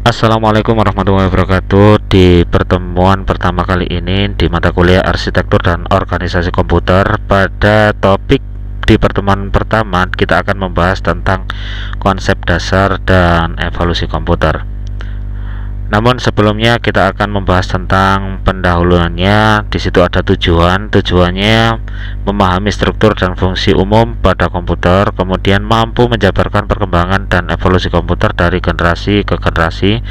Assalamualaikum warahmatullahi wabarakatuh. Di pertemuan pertama kali ini di mata kuliah Arsitektur dan Organisasi Komputer, pada topik di pertemuan pertama kita akan membahas tentang konsep dasar dan evolusi komputer. Namun sebelumnya kita akan membahas tentang pendahuluannya. Di situ ada tujuannya memahami struktur dan fungsi umum pada komputer, kemudian mampu menjabarkan perkembangan dan evolusi komputer dari generasi ke generasi,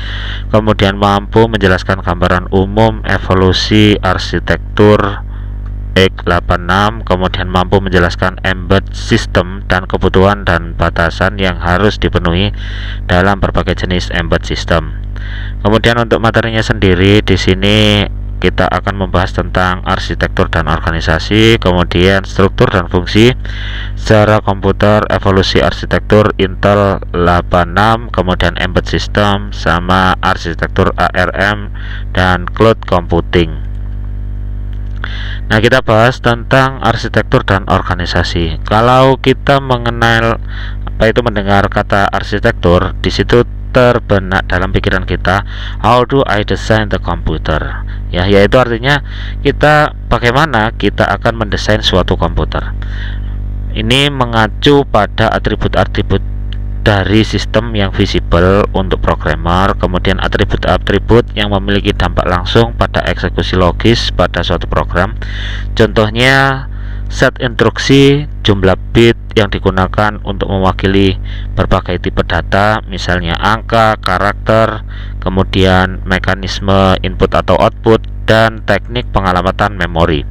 kemudian mampu menjelaskan gambaran umum evolusi arsitektur x86, kemudian mampu menjelaskan embed system dan kebutuhan dan batasan yang harus dipenuhi dalam berbagai jenis embed system. Kemudian untuk materinya sendiri di sini kita akan membahas tentang arsitektur dan organisasi, kemudian struktur dan fungsi secara komputer, evolusi arsitektur Intel 86, kemudian embed system sama arsitektur ARM dan cloud computing. Nah, kita bahas tentang arsitektur dan organisasi. Kalau kita mengenal mendengar kata arsitektur, di situ terbenak dalam pikiran kita, how do I design the computer? Ya, yaitu artinya bagaimana kita akan mendesain suatu komputer. Ini mengacu pada atribut-atribut dari sistem yang visible untuk programmer, kemudian atribut-atribut yang memiliki dampak langsung pada eksekusi logis pada suatu program. Contohnya set instruksi, jumlah bit yang digunakan untuk mewakili berbagai tipe data, misalnya angka, karakter, kemudian mekanisme input atau output, dan teknik pengalamatan memori.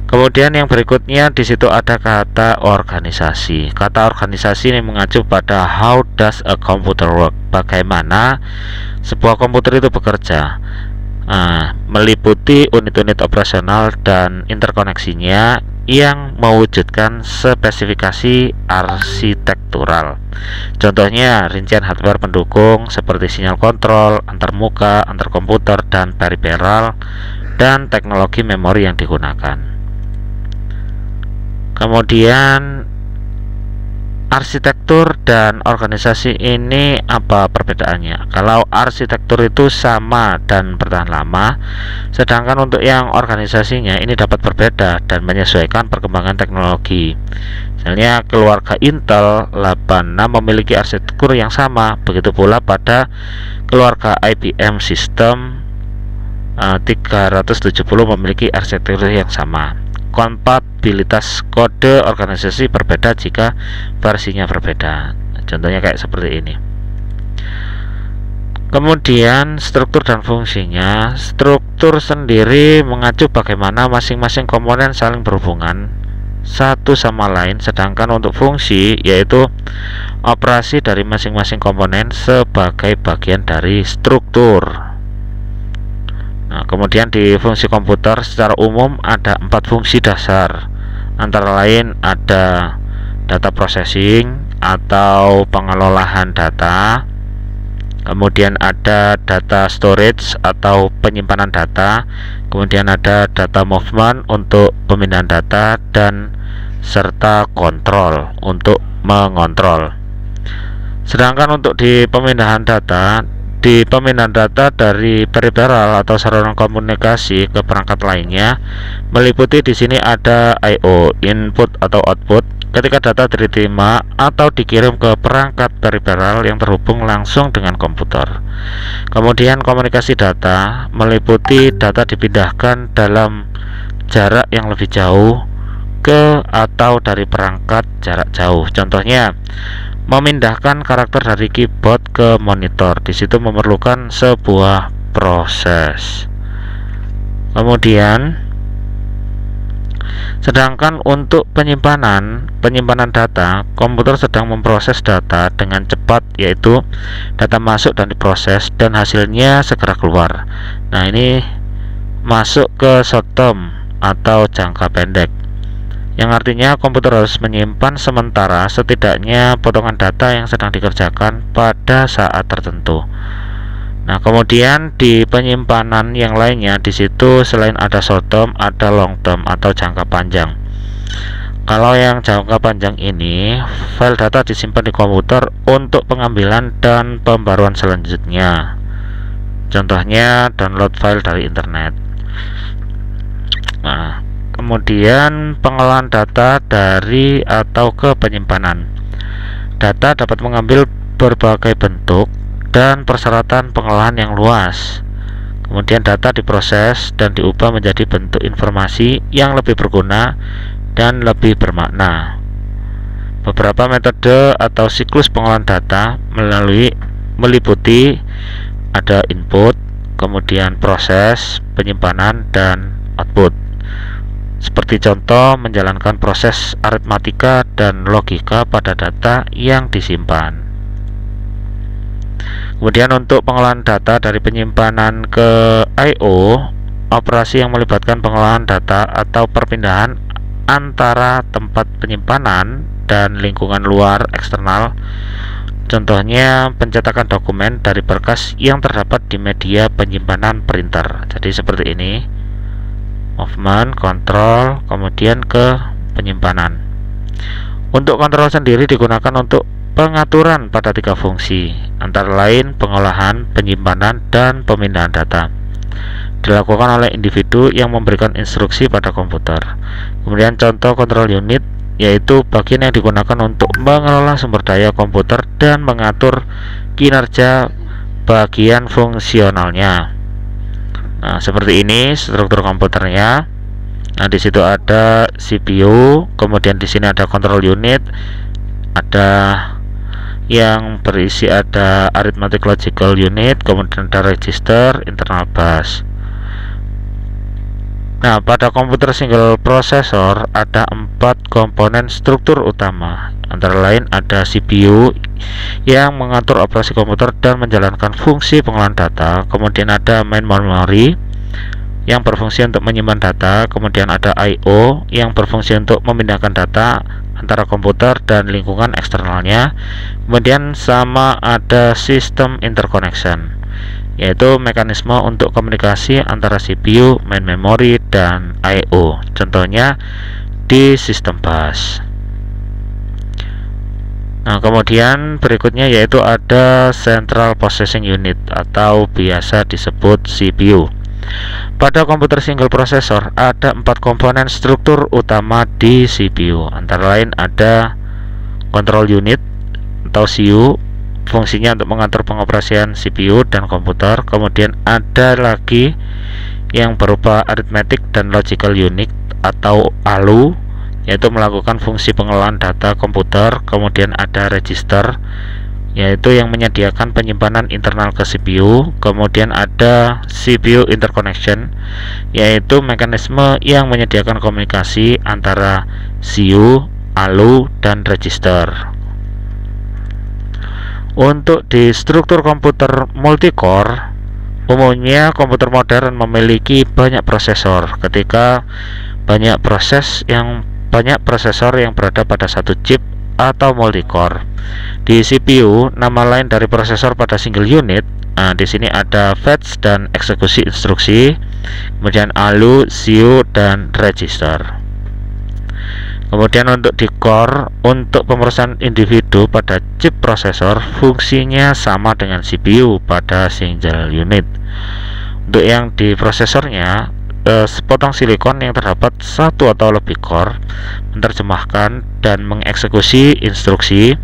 Kemudian yang berikutnya di situ ada kata organisasi. Kata organisasi ini mengacu pada how does a computer work, bagaimana sebuah komputer itu bekerja, meliputi unit-unit operasional dan interkoneksinya yang mewujudkan spesifikasi arsitektural. Contohnya rincian hardware pendukung seperti sinyal kontrol, antarmuka, antar komputer, dan peripheral, dan teknologi memori yang digunakan. Kemudian arsitektur dan organisasi ini apa perbedaannya? Kalau arsitektur itu sama dan bertahan lama, sedangkan untuk yang organisasinya ini dapat berbeda dan menyesuaikan perkembangan teknologi. Misalnya keluarga Intel 86 memiliki arsitektur yang sama, begitu pula pada keluarga IBM System 370 memiliki arsitektur yang sama. Kompatibilitas kode organisasi berbeda jika versinya berbeda. Contohnya kayak seperti ini. Kemudian struktur dan fungsinya. Struktur sendiri mengacu bagaimana masing-masing komponen saling berhubungan satu sama lain, sedangkan untuk fungsi yaitu operasi dari masing-masing komponen sebagai bagian dari struktur. Nah, kemudian di fungsi komputer secara umum ada 4 fungsi dasar, antara lain ada data processing atau pengelolaan data, kemudian ada data storage atau penyimpanan data, kemudian ada data movement untuk pemindahan data, dan serta kontrol untuk mengontrol. Sedangkan untuk di pemindahan data dari peripheral atau saluran komunikasi ke perangkat lainnya meliputi di sini ada I/O, input atau output, ketika data diterima atau dikirim ke perangkat peripheral yang terhubung langsung dengan komputer. Kemudian komunikasi data meliputi data dipindahkan dalam jarak yang lebih jauh ke atau dari perangkat jarak jauh. Contohnya memindahkan karakter dari keyboard ke monitor. Di situ memerlukan sebuah proses. Kemudian sedangkan untuk penyimpanan data, komputer sedang memproses data dengan cepat, yaitu data masuk dan diproses dan hasilnya segera keluar. Nah, ini masuk ke short term atau jangka pendek, yang artinya komputer harus menyimpan sementara setidaknya potongan data yang sedang dikerjakan pada saat tertentu. Nah, kemudian di penyimpanan yang lainnya di situ selain ada short term, ada long term atau jangka panjang. Kalau yang jangka panjang ini, file data disimpan di komputer untuk pengambilan dan pembaruan selanjutnya. Contohnya download file dari internet. Nah, kemudian pengolahan data dari atau ke penyimpanan. Data dapat mengambil berbagai bentuk dan persyaratan pengolahan yang luas. Kemudian data diproses dan diubah menjadi bentuk informasi yang lebih berguna dan lebih bermakna. Beberapa metode atau siklus pengolahan data meliputi ada input, kemudian proses, penyimpanan, dan output. Seperti contoh, menjalankan proses aritmatika dan logika pada data yang disimpan. Kemudian untuk pengolahan data dari penyimpanan ke I/O, operasi yang melibatkan pengolahan data atau perpindahan antara tempat penyimpanan dan lingkungan luar eksternal. Contohnya pencetakan dokumen dari berkas yang terdapat di media penyimpanan printer. Jadi seperti ini, movement, kontrol, kemudian ke penyimpanan. Untuk kontrol sendiri digunakan untuk pengaturan pada 3 fungsi, antara lain pengolahan, penyimpanan, dan pemindahan data. Dilakukan oleh individu yang memberikan instruksi pada komputer. Kemudian contoh control unit, yaitu bagian yang digunakan untuk mengelola sumber daya komputer dan mengatur kinerja bagian fungsionalnya. Nah, seperti ini struktur komputernya. Nah, di situ ada CPU, kemudian di sini ada control unit, ada yang berisi ada arithmetic logical unit, kemudian ada register, internal bus. Nah, pada komputer single processor ada 4 komponen struktur utama, antara lain ada CPU yang mengatur operasi komputer dan menjalankan fungsi pengolahan data, kemudian ada main memory yang berfungsi untuk menyimpan data, kemudian ada I/O yang berfungsi untuk memindahkan data antara komputer dan lingkungan eksternalnya, kemudian sama ada sistem interconnection, yaitu mekanisme untuk komunikasi antara CPU, main memory, dan I/O. Contohnya di sistem bus. Nah, kemudian berikutnya yaitu ada Central Processing Unit atau biasa disebut CPU. Pada komputer single processor ada 4 komponen struktur utama di CPU, antara lain ada Control Unit atau CU, fungsinya untuk mengatur pengoperasian CPU dan komputer. Kemudian ada lagi yang berupa Arithmetic dan Logical Unit atau ALU, yaitu melakukan fungsi pengelolaan data komputer. Kemudian ada Register, yaitu yang menyediakan penyimpanan internal ke CPU. Kemudian ada CPU Interconnection, yaitu mekanisme yang menyediakan komunikasi antara CU, ALU, dan register. Untuk di struktur komputer multicore, umumnya komputer modern memiliki banyak prosesor. Ketika banyak prosesor yang berada pada satu chip atau multicore. Di CPU, nama lain dari prosesor pada single unit. Nah, di sini ada fetch dan eksekusi instruksi, kemudian ALU, CU, dan register. Kemudian untuk di core, untuk pemrosesan individu pada chip prosesor, fungsinya sama dengan CPU pada single unit. Untuk yang di prosesornya, sepotong silikon yang terdapat satu atau lebih core menerjemahkan dan mengeksekusi instruksi,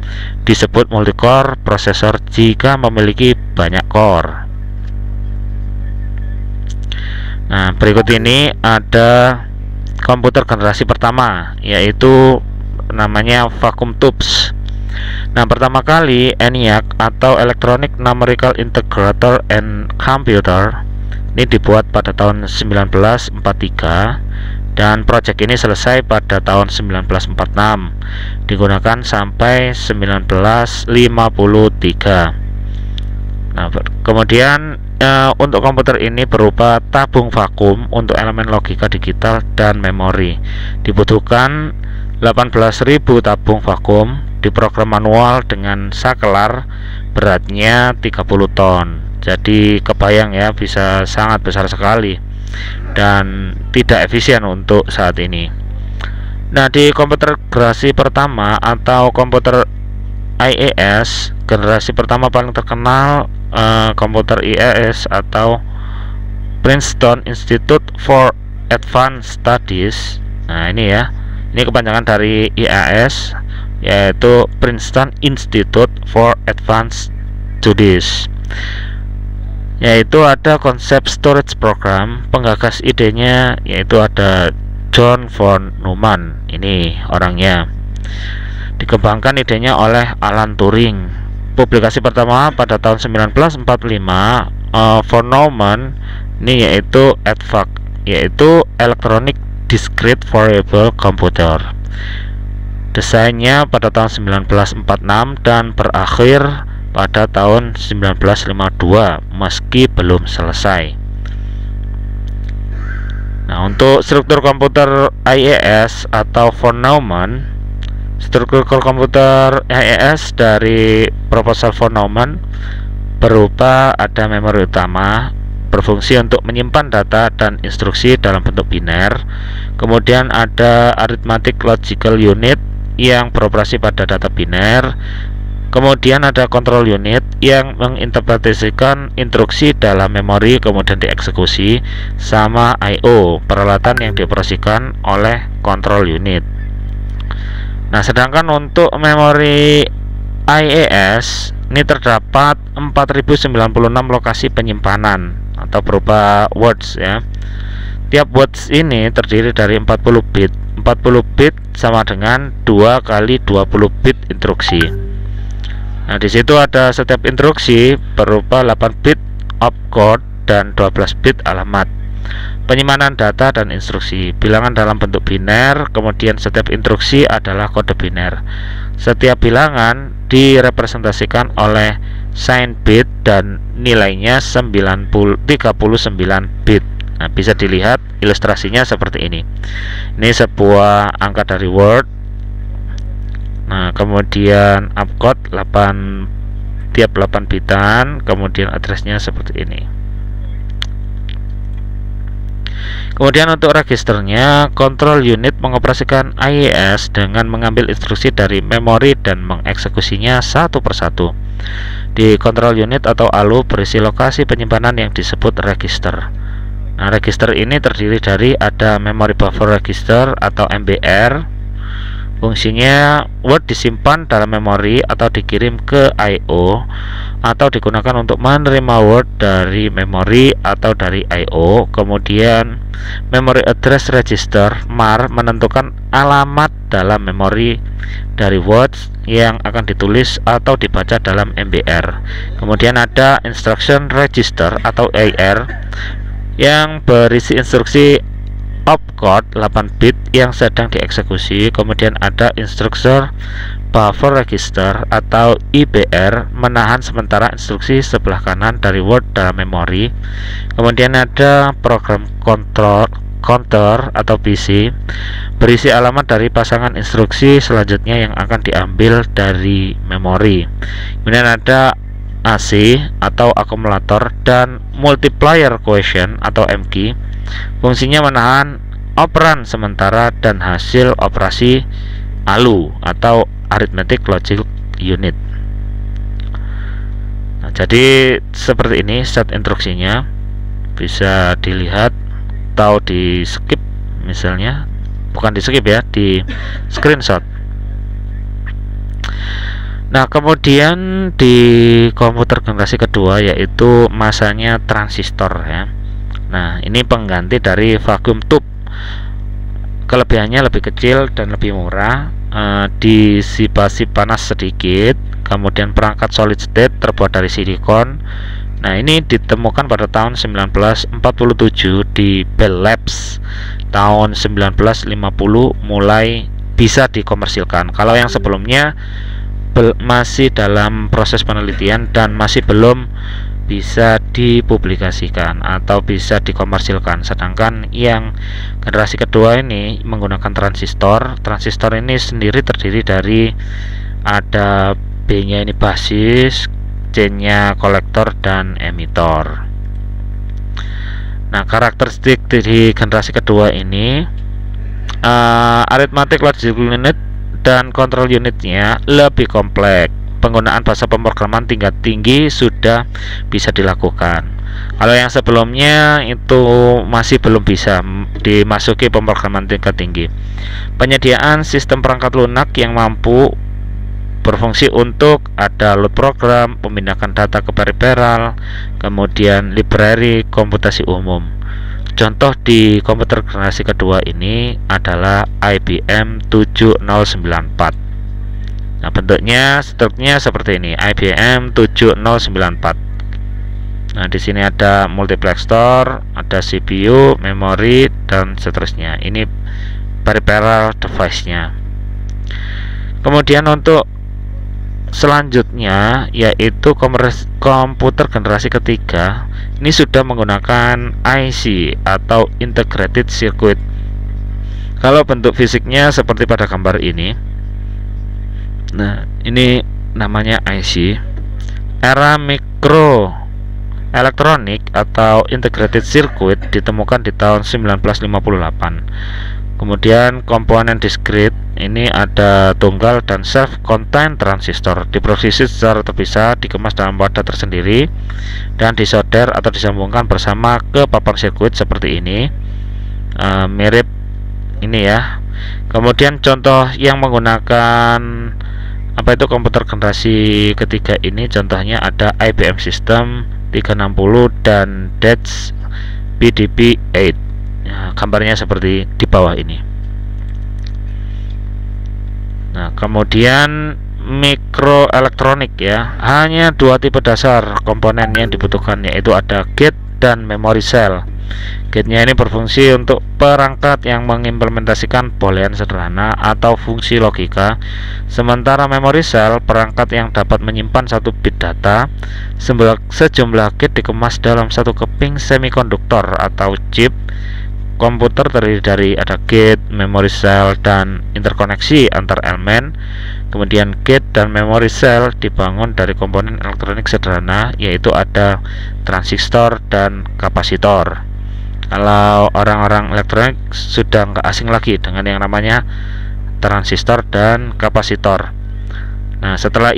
disebut multicore prosesor jika memiliki banyak core. Nah, berikut ini ada komputer generasi pertama, yaitu namanya vacuum tubes. Nah, pertama kali ENIAC atau Electronic Numerical Integrator and Computer ini dibuat pada tahun 1943 dan proyek ini selesai pada tahun 1946, digunakan sampai 1953. Nah, kemudian untuk komputer ini berupa tabung vakum untuk elemen logika digital dan memori. Dibutuhkan 18.000 tabung vakum, diprogram manual dengan sakelar beratnya 30 ton. Jadi kebayang ya, bisa sangat besar sekali dan tidak efisien untuk saat ini. Nah, di komputer generasi pertama atau komputer IES generasi pertama paling terkenal komputer IAS atau Princeton Institute for Advanced Studies. Nah ini ya, ini kepanjangan dari IAS, yaitu Princeton Institute for Advanced Studies. Yaitu ada konsep storage program. Penggagas idenya yaitu ada John von Neumann, ini orangnya. Dikembangkan idenya oleh Alan Turing. Publikasi pertama pada tahun 1945. Von Neumann ini yaitu EDVAC, yaitu Electronic Discrete Variable Computer. Desainnya pada tahun 1946 dan berakhir pada tahun 1952 meski belum selesai. Nah, untuk struktur komputer IAS atau von Neumann, struktur komputer IAS dari proposal von Neumann berupa ada memori utama berfungsi untuk menyimpan data dan instruksi dalam bentuk biner. Kemudian ada arithmetic logical unit yang beroperasi pada data biner. Kemudian ada control unit yang menginterpretasikan instruksi dalam memori kemudian dieksekusi, sama I/O, peralatan yang dioperasikan oleh control unit. Nah, sedangkan untuk memori IAS ini terdapat 4096 lokasi penyimpanan atau berupa words ya. Tiap words ini terdiri dari 40 bit. 40 bit sama dengan 2 kali 20 bit instruksi. Nah, di situ ada setiap instruksi berupa 8 bit opcode dan 12 bit alamat. Penyimpanan data dan instruksi, bilangan dalam bentuk biner, kemudian setiap instruksi adalah kode biner. Setiap bilangan direpresentasikan oleh sign bit dan nilainya 39 bit. Nah, bisa dilihat ilustrasinya seperti ini. Ini sebuah angka dari Word. Nah, kemudian opcode 8 tiap 8 bitan, kemudian addressnya seperti ini. Kemudian untuk registernya, control unit mengoperasikan IAS dengan mengambil instruksi dari memori dan mengeksekusinya satu persatu. Di control unit atau ALU berisi lokasi penyimpanan yang disebut register. Nah, register ini terdiri dari ada memory buffer register atau MBR. Fungsinya Word disimpan dalam memori atau dikirim ke I/O atau digunakan untuk menerima Word dari memori atau dari I/O. Kemudian Memory Address Register MAR menentukan alamat dalam memori dari words yang akan ditulis atau dibaca dalam MBR. Kemudian ada Instruction Register atau AR yang berisi instruksi opcode 8 bit yang sedang dieksekusi. Kemudian ada Instruction Buffer Register atau IBR menahan sementara instruksi sebelah kanan dari Word dalam memori. Kemudian ada Program Counter atau PC berisi alamat dari pasangan instruksi selanjutnya yang akan diambil dari memori. Kemudian ada AC atau akumulator dan Multiplier Quotient atau MQ. Fungsinya menahan operan sementara dan hasil operasi ALU atau Arithmetic Logic Unit. Nah, jadi seperti ini set instruksinya, bisa dilihat atau di skip, misalnya bukan di skip ya, di screenshot. Nah, kemudian di komputer generasi kedua yaitu masanya transistor ya. Nah, ini pengganti dari vacuum tube. Kelebihannya lebih kecil dan lebih murah, disipasi panas sedikit. Kemudian perangkat solid state terbuat dari silikon. Nah, ini ditemukan pada tahun 1947 di Bell Labs. Tahun 1950 mulai bisa dikomersilkan. Kalau yang sebelumnya masih dalam proses penelitian dan masih belum bisa dipublikasikan atau bisa dikomersilkan. Sedangkan yang generasi kedua ini menggunakan transistor. Transistor ini sendiri terdiri dari ada B-nya ini basis, C-nya kolektor dan emitor. Nah, karakteristik di generasi kedua ini arithmetic logic unit dan control unitnya lebih kompleks, penggunaan bahasa pemrograman tingkat tinggi sudah bisa dilakukan. Kalau yang sebelumnya itu masih belum bisa dimasuki pemrograman tingkat tinggi. Penyediaan sistem perangkat lunak yang mampu berfungsi untuk ada load program, memindahkan data ke periferal, kemudian library komputasi umum. Contoh di komputer generasi kedua ini adalah IBM 7094. Nah, bentuknya strukturnya seperti ini, IBM 7094. Nah, di sini ada multiplexer, ada CPU, memori, dan seterusnya. Ini peripheral device-nya. Kemudian untuk selanjutnya yaitu komputer generasi ketiga. Ini sudah menggunakan IC atau integrated circuit. Kalau bentuk fisiknya seperti pada gambar ini. Nah, ini namanya IC. Era mikro elektronik atau integrated circuit ditemukan di tahun 1958. Kemudian komponen discrete ini ada tunggal dan self-contained transistor, diproduksi secara terpisah, dikemas dalam wadah tersendiri, dan disolder atau disambungkan bersama ke papan sirkuit seperti ini. Mirip ini ya. Kemudian contoh yang menggunakan komputer generasi ketiga ini, contohnya ada IBM System 360 dan DETS PDP-8. Nah, gambarnya seperti di bawah ini. Nah, kemudian mikroelektronik ya, hanya dua tipe dasar komponen yang dibutuhkan, yaitu ada gate dan memory cell. Gate-nya ini berfungsi untuk perangkat yang mengimplementasikan boolean sederhana atau fungsi logika, sementara memory cell perangkat yang dapat menyimpan satu bit data. Sejumlah gate dikemas dalam satu keping semikonduktor atau chip. Komputer terdiri dari ada gate, memory cell, dan interkoneksi antar elemen. Kemudian gate dan memory cell dibangun dari komponen elektronik sederhana, yaitu ada transistor dan kapasitor. Kalau orang-orang elektronik sudah nggak asing lagi dengan yang namanya transistor dan kapasitor. Nah, setelah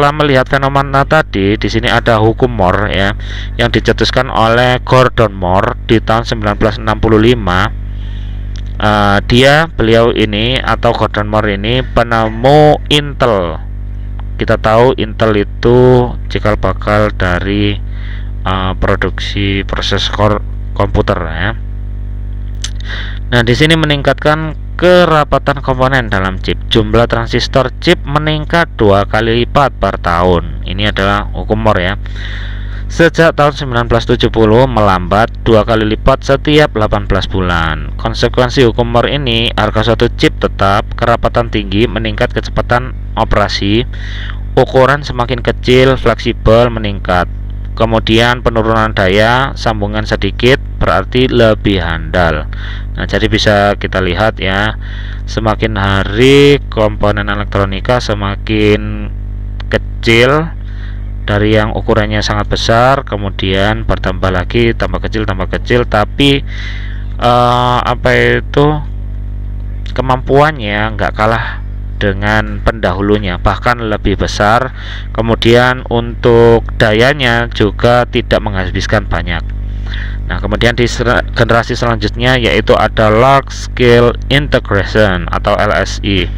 melihat fenomena tadi, di sini ada hukum Moore ya, yang dicetuskan oleh Gordon Moore di tahun 1965. Beliau ini atau Gordon Moore ini penemu Intel. Kita tahu Intel itu cikal bakal dari produksi prosesor komputer ya. Nah, di sini meningkatkan kerapatan komponen dalam chip. Jumlah transistor chip meningkat 2 kali lipat per tahun. Ini adalah hukum Moore ya. Sejak tahun 1970 melambat 2 kali lipat setiap 18 bulan. Konsekuensi hukum Moore ini, harga suatu chip tetap, kerapatan tinggi, meningkat kecepatan operasi, ukuran semakin kecil, fleksibel, meningkat. Kemudian penurunan daya, sambungan sedikit, berarti lebih handal. Nah, jadi bisa kita lihat ya, semakin hari komponen elektronika semakin kecil dari yang ukurannya sangat besar, kemudian bertambah lagi, tambah kecil, tapi kemampuannya nggak kalah dengan pendahulunya, bahkan lebih besar. Kemudian untuk dayanya juga tidak menghabiskan banyak. Nah, kemudian di generasi selanjutnya yaitu ada large scale integration atau LSI.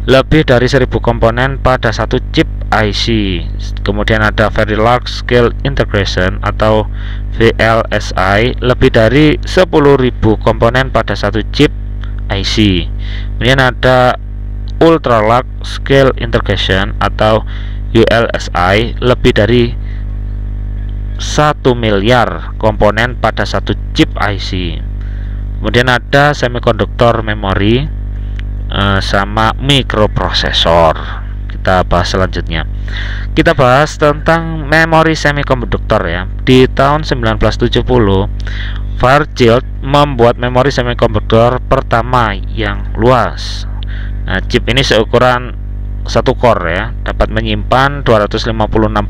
Lebih dari 1000 komponen pada satu chip IC. Kemudian ada very large scale integration atau VLSI, lebih dari 10.000 komponen pada satu chip IC. Kemudian ada ultra large scale integration atau ULSI, lebih dari 1 miliar komponen pada satu chip IC. Kemudian ada semikonduktor memory sama mikroprosesor. Kita bahas selanjutnya. Kita bahas tentang memori semikonduktor ya. Di tahun 1970 Fairchild membuat memori semikonduktor pertama yang luas. Nah, chip ini seukuran 1 core ya, dapat menyimpan 256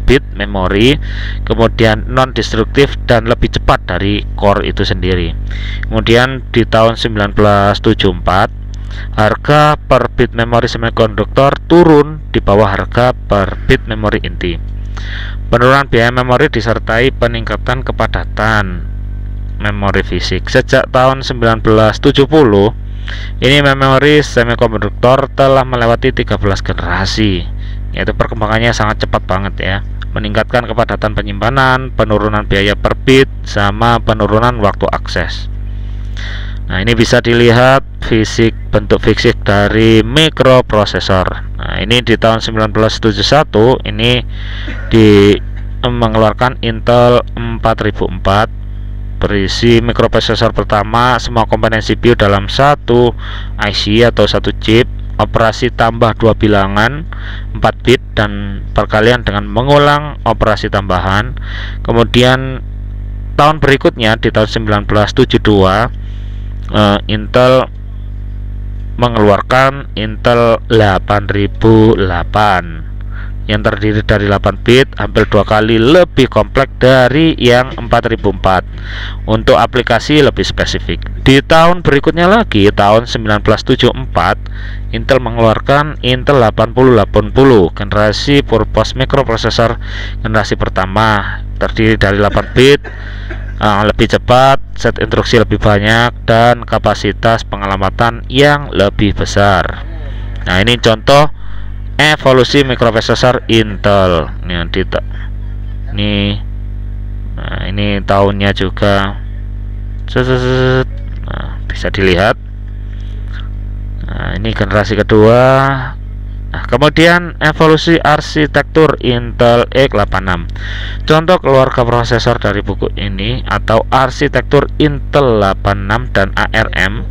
bit memori, kemudian non destruktif dan lebih cepat dari core itu sendiri. Kemudian di tahun 1974 harga per bit memori semikonduktor turun di bawah harga per bit memori inti. Penurunan biaya memori disertai peningkatan kepadatan memori fisik. Sejak tahun 1970, ini memori semikonduktor telah melewati 13 generasi, yaitu perkembangannya sangat cepat banget ya, meningkatkan kepadatan penyimpanan, penurunan biaya per bit, sama penurunan waktu akses. Nah, ini bisa dilihat bentuk fisik dari mikroprosesor. Nah, ini di tahun 1971 ini mengeluarkan Intel 4004, berisi mikroprosesor pertama, semua komponen CPU dalam satu IC atau satu chip, operasi tambah 2 bilangan 4 bit dan perkalian dengan mengulang operasi tambahan. Kemudian tahun berikutnya di tahun 1972 Intel mengeluarkan Intel 8008 yang terdiri dari 8 bit, hampir 2 kali lebih kompleks dari yang 4004 untuk aplikasi lebih spesifik. Di tahun berikutnya lagi, tahun 1974, Intel mengeluarkan Intel 8080 generasi purpose mikroprosesor generasi pertama, terdiri dari 8 bit, lebih cepat, set instruksi lebih banyak, dan kapasitas pengelamatan yang lebih besar. Nah, ini contoh evolusi mikroprosesor Intel. Ini tahunnya juga. Nah, bisa dilihat. Nah, ini generasi kedua. Nah, kemudian evolusi arsitektur Intel x86. Contoh keluarga prosesor dari buku ini atau arsitektur Intel 86 dan ARM.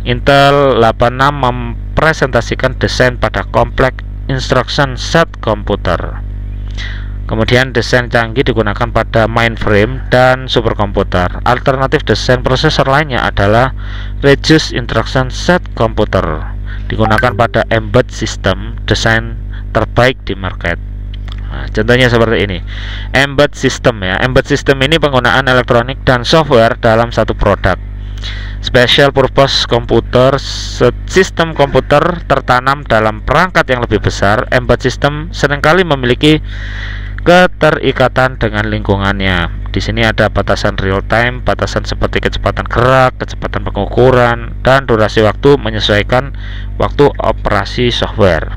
Intel 86 mempresentasikan desain pada kompleks instruction set komputer. Kemudian desain canggih digunakan pada mainframe dan superkomputer. Alternatif desain prosesor lainnya adalah reduced instruction set komputer, digunakan pada embedded system, desain terbaik di market. Nah, contohnya seperti ini, embedded system ya. Embedded system ini penggunaan elektronik dan software dalam satu produk. Special purpose komputer, sistem komputer tertanam dalam perangkat yang lebih besar. Embedded system seringkali memiliki keterikatan dengan lingkungannya. Di sini ada batasan real time, batasan seperti kecepatan gerak, kecepatan pengukuran, dan durasi waktu menyesuaikan waktu operasi software.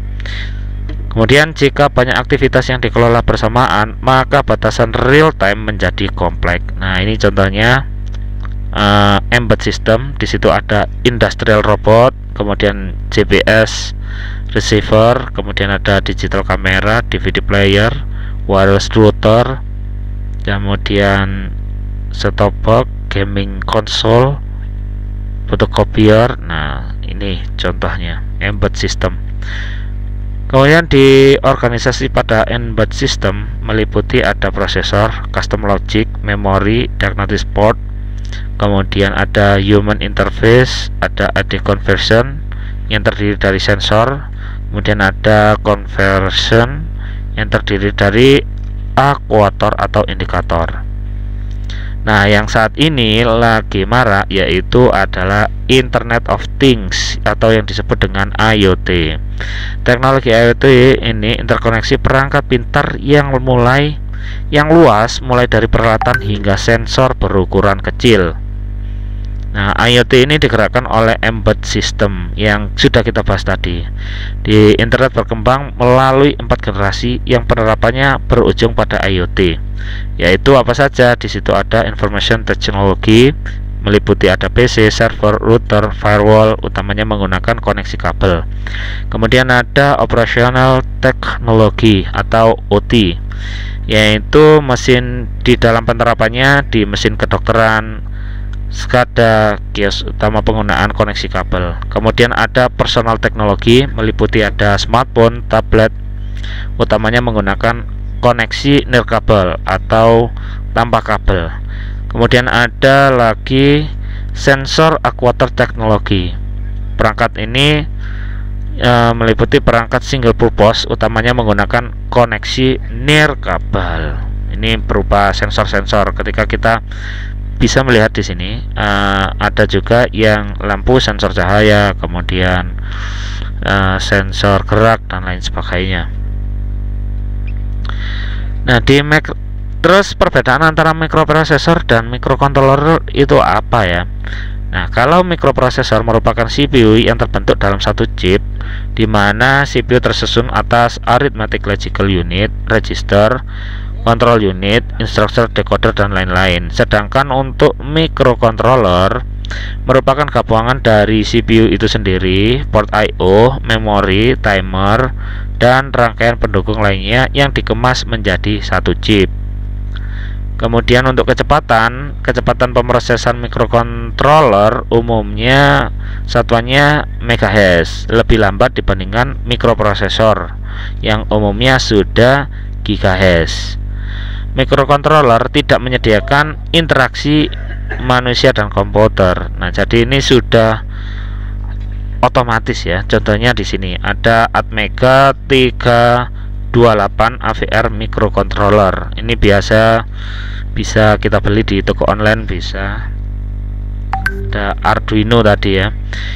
Kemudian jika banyak aktivitas yang dikelola bersamaan, maka batasan real time menjadi kompleks. Nah, ini contohnya embedded system. Di situ ada industrial robot, kemudian GPS receiver, kemudian ada digital camera, DVD player, wireless router, kemudian set-top box, gaming console, fotokopier. Nah, ini contohnya embedded system. Kemudian di organisasi pada embedded system meliputi ada prosesor, custom logic, memory, diagnostic port, kemudian ada human interface, ada AD conversion yang terdiri dari sensor, kemudian ada conversion yang terdiri dari akuator atau indikator. Nah, yang saat ini lagi marak yaitu adalah Internet of Things atau yang disebut dengan IoT. Teknologi IoT ini interkoneksi perangkat pintar yang luas, mulai dari peralatan hingga sensor berukuran kecil. Nah, IoT ini digerakkan oleh embedded system yang sudah kita bahas tadi. Di internet berkembang melalui 4 generasi yang penerapannya berujung pada IoT. Yaitu apa saja? Di situ ada information technology, meliputi ada PC, server, router, firewall, utamanya menggunakan koneksi kabel. Kemudian ada operational technology atau OT, yaitu mesin di dalam penerapannya di mesin kedokteran, SCADA, kios utama penggunaan koneksi kabel. Kemudian ada personal teknologi, meliputi ada smartphone, tablet, utamanya menggunakan koneksi nirkabel atau tanpa kabel. Kemudian ada lagi sensor actuator teknologi. Perangkat ini meliputi perangkat single purpose, utamanya menggunakan koneksi nirkabel. Ini berupa sensor-sensor. Ketika kita bisa melihat di sini ada juga yang lampu sensor cahaya, kemudian sensor gerak dan lain sebagainya. Nah, terus perbedaan antara mikroprosesor dan mikrokontroler itu apa ya? Nah, kalau mikroprosesor merupakan CPU yang terbentuk dalam satu chip, di mana CPU tersusun atas arithmetic logical unit, register, control unit, instruction decoder, dan lain-lain. Sedangkan untuk mikrokontroler merupakan gabungan dari CPU itu sendiri, port I/O, memori, timer, dan rangkaian pendukung lainnya yang dikemas menjadi satu chip. Kemudian untuk kecepatan pemrosesan mikrokontroler umumnya satuannya megahertz, lebih lambat dibandingkan mikroprosesor yang umumnya sudah gigahertz. Mikrokontroler tidak menyediakan interaksi manusia dan komputer. Nah, jadi ini sudah otomatis ya. Contohnya di sini ada Atmega 328 AVR microcontroller. Ini bisa kita beli di toko online, bisa. Ada Arduino tadi ya.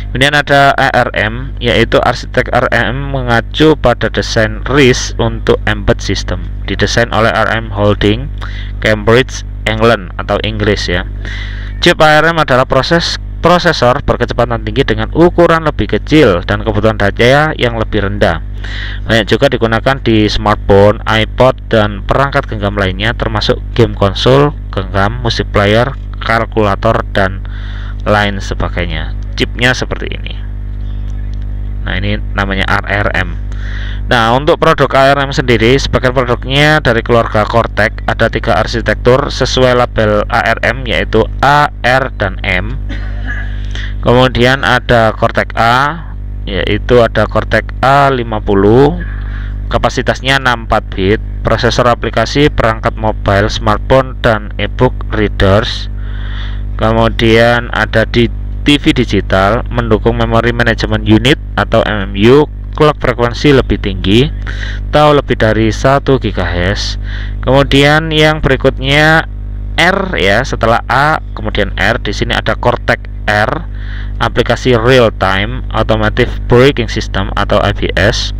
Kemudian ada ARM, yaitu arsitek ARM mengacu pada desain RISC untuk embedded system, didesain oleh ARM Holding, Cambridge, England atau Inggris ya. Chip ARM adalah prosesor berkecepatan tinggi dengan ukuran lebih kecil dan kebutuhan daya yang lebih rendah. Banyak juga digunakan di smartphone, iPod, dan perangkat genggam lainnya termasuk game konsol, genggam, musik player, kalkulator, dan lain sebagainya. Chipnya seperti ini. Nah, ini namanya ARM. Nah, untuk produk ARM sendiri, sebagian produknya dari keluarga Cortex. Ada 3 arsitektur sesuai label ARM, yaitu A, R, dan M. Kemudian ada Cortex A, yaitu ada Cortex A50, kapasitasnya 64 bit, prosesor aplikasi, perangkat mobile, smartphone, dan e-book readers. Kemudian ada di TV digital, mendukung memori management unit atau MMU, clock frekuensi lebih tinggi atau lebih dari 1 GHz. Kemudian yang berikutnya R ya, setelah A kemudian R. Di sini ada Cortex R, aplikasi real time automotive braking system atau ABS.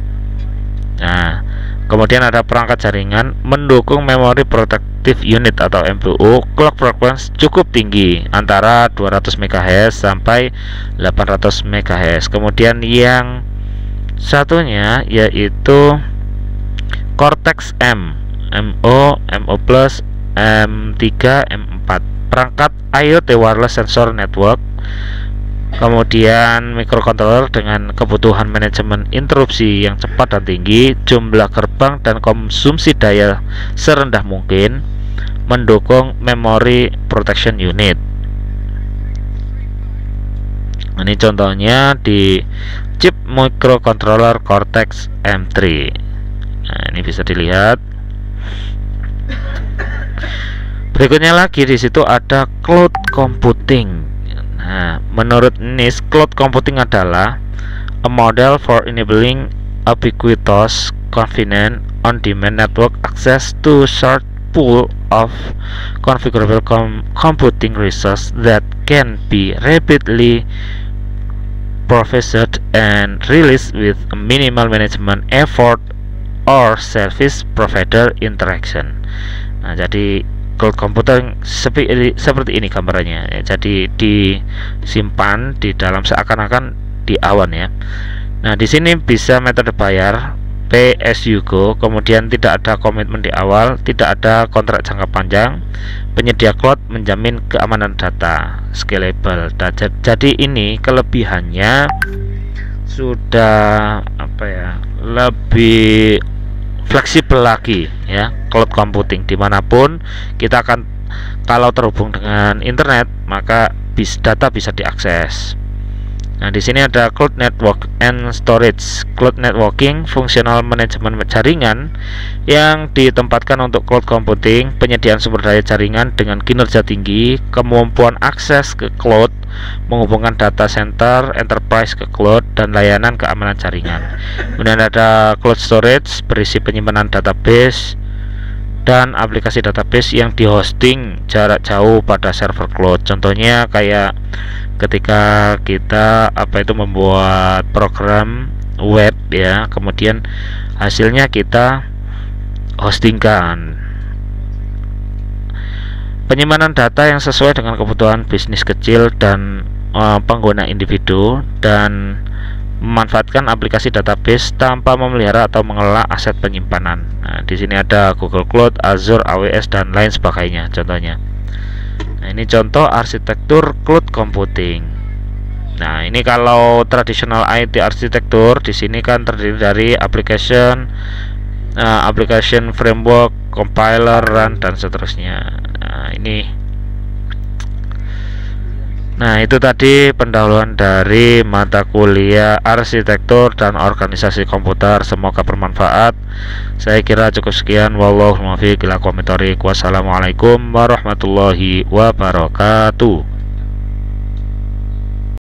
Nah, kemudian ada perangkat jaringan, mendukung memori protective unit atau MPU, clock frequency cukup tinggi antara 200 MHz sampai 800 MHz. Kemudian yang satunya yaitu Cortex M, MO, MO+, M3, M4, perangkat IoT wireless sensor network. Kemudian mikrokontroler dengan kebutuhan manajemen interupsi yang cepat dan tinggi, jumlah gerbang dan konsumsi daya serendah mungkin, mendukung memory protection unit. Ini contohnya di chip microcontroller Cortex M3. Nah, ini bisa dilihat. Berikutnya lagi di situ ada cloud computing. Nah, menurut NIST, cloud computing adalah a model for enabling ubiquitous, convenient, on-demand network access to short pool of configurable computing resources that can be rapidly provisioned and released with a minimal management effort or service provider interaction. Nah, jadi cloud computing seperti ini gambarannya ya, jadi disimpan di dalam seakan-akan di awan ya. Nah, di sini bisa metode bayar pay as you go, kemudian tidak ada komitmen di awal, tidak ada kontrak jangka panjang, penyedia cloud menjamin keamanan data, scalable. Jadi ini kelebihannya sudah lebih fleksibel lagi ya, cloud computing. Dimanapun kita akan, kalau terhubung dengan internet, maka data bisa diakses. Nah, di sini ada cloud network and storage. Cloud networking, fungsional manajemen jaringan yang ditempatkan untuk cloud computing, penyediaan sumber daya jaringan dengan kinerja tinggi, kemampuan akses ke cloud, menghubungkan data center enterprise ke cloud, dan layanan keamanan jaringan. Kemudian ada cloud storage, berisi penyimpanan database dan aplikasi database yang dihosting jarak jauh pada server cloud. Contohnya kayak ketika kita membuat program web ya, kemudian hasilnya kita hostingkan. Penyimpanan data yang sesuai dengan kebutuhan bisnis kecil dan pengguna individu, dan memanfaatkan aplikasi database tanpa memelihara atau mengelola aset penyimpanan. Nah, di sini ada Google Cloud, Azure, AWS, dan lain sebagainya contohnya. Nah, ini contoh arsitektur cloud computing. Nah, ini kalau tradisional IT arsitektur di sini kan terdiri dari application framework, compiler, run, dan seterusnya. Nah, itu tadi pendahuluan dari mata kuliah arsitektur dan organisasi komputer. Semoga bermanfaat. Saya kira cukup sekian. Wallahu muwaffiq ila aqwamit thoriq. Wassalamualaikum warahmatullahi wabarakatuh.